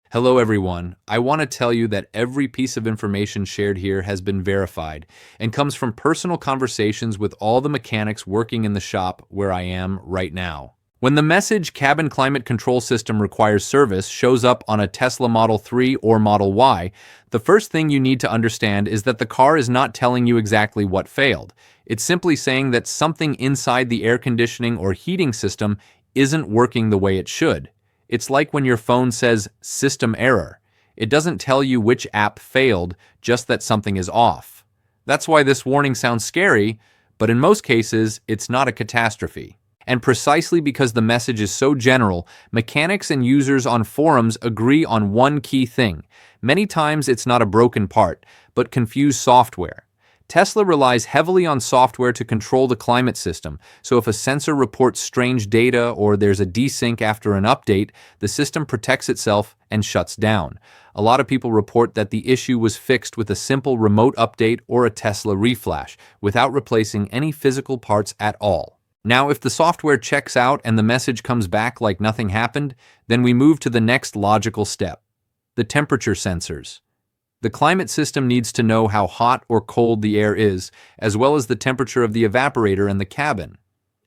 Hello everyone. I want to tell you that every piece of information shared here has been verified and comes from personal conversations with all the mechanics working in the shop where I am right now. When the message cabin climate control system requires service shows up on a Tesla Model 3 or Model Y, the first thing you need to understand is that the car is not telling you exactly what failed. It's simply saying that something inside the air conditioning or heating system isn't working the way it should. It's like when your phone says system error. It doesn't tell you which app failed, just that something is off. That's why this warning sounds scary, but in most cases, it's not a catastrophe. And precisely because the message is so general, mechanics and users on forums agree on one key thing. Many times it's not a broken part, but confused software. Tesla relies heavily on software to control the climate system, so if a sensor reports strange data or there's a desync after an update, the system protects itself and shuts down. A lot of people report that the issue was fixed with a simple remote update or a Tesla reflash, without replacing any physical parts at all. Now, if the software checks out and the message comes back like nothing happened, then we move to the next logical step: the temperature sensors. The climate system needs to know how hot or cold the air is, as well as the temperature of the evaporator and the cabin.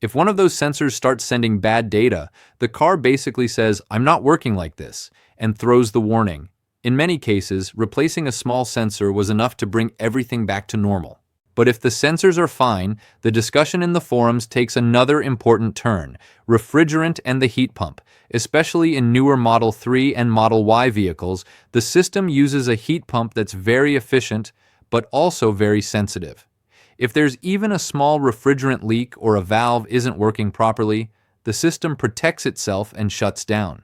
If one of those sensors starts sending bad data, the car basically says, "I'm not working like this," and throws the warning. In many cases, replacing a small sensor was enough to bring everything back to normal. But if the sensors are fine, the discussion in the forums takes another important turn: refrigerant and the heat pump. Especially in newer Model 3 and Model Y vehicles, the system uses a heat pump that's very efficient, but also very sensitive. If there's even a small refrigerant leak or a valve isn't working properly, the system protects itself and shuts down.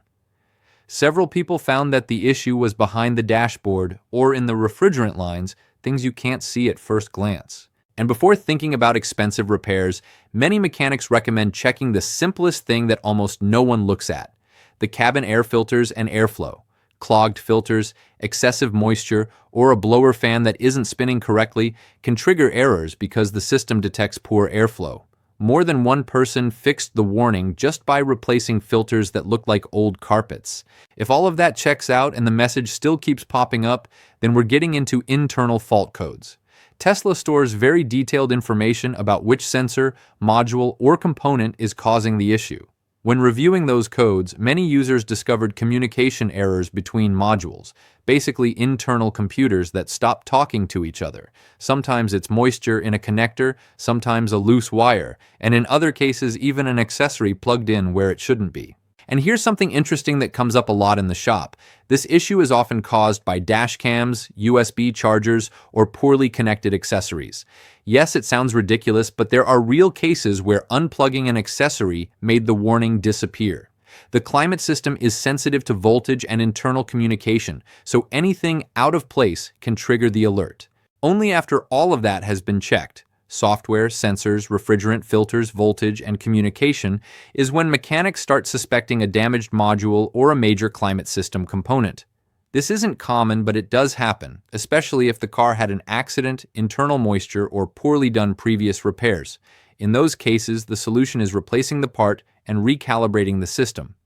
Several people found that the issue was behind the dashboard or in the refrigerant lines, things you can't see at first glance. And before thinking about expensive repairs, many mechanics recommend checking the simplest thing that almost no one looks at: the cabin air filters and airflow. Clogged filters, excessive moisture, or a blower fan that isn't spinning correctly can trigger errors because the system detects poor airflow. More than one person fixed the warning just by replacing filters that look like old carpets. If all of that checks out and the message still keeps popping up, then we're getting into internal fault codes. Tesla stores very detailed information about which sensor, module, or component is causing the issue. When reviewing those codes, many users discovered communication errors between modules, basically internal computers that stop talking to each other. Sometimes it's moisture in a connector, sometimes a loose wire, and in other cases even an accessory plugged in where it shouldn't be. And here's something interesting that comes up a lot in the shop. This issue is often caused by dash cams, USB chargers, or poorly connected accessories. Yes, it sounds ridiculous, but there are real cases where unplugging an accessory made the warning disappear. The climate system is sensitive to voltage and internal communication, so anything out of place can trigger the alert. Only after all of that has been checked, software, sensors, refrigerant, filters, voltage, and communication, is when mechanics start suspecting a damaged module or a major climate system component. This isn't common, but it does happen, especially if the car had an accident, internal moisture, or poorly done previous repairs. In those cases, the solution is replacing the part and recalibrating the system.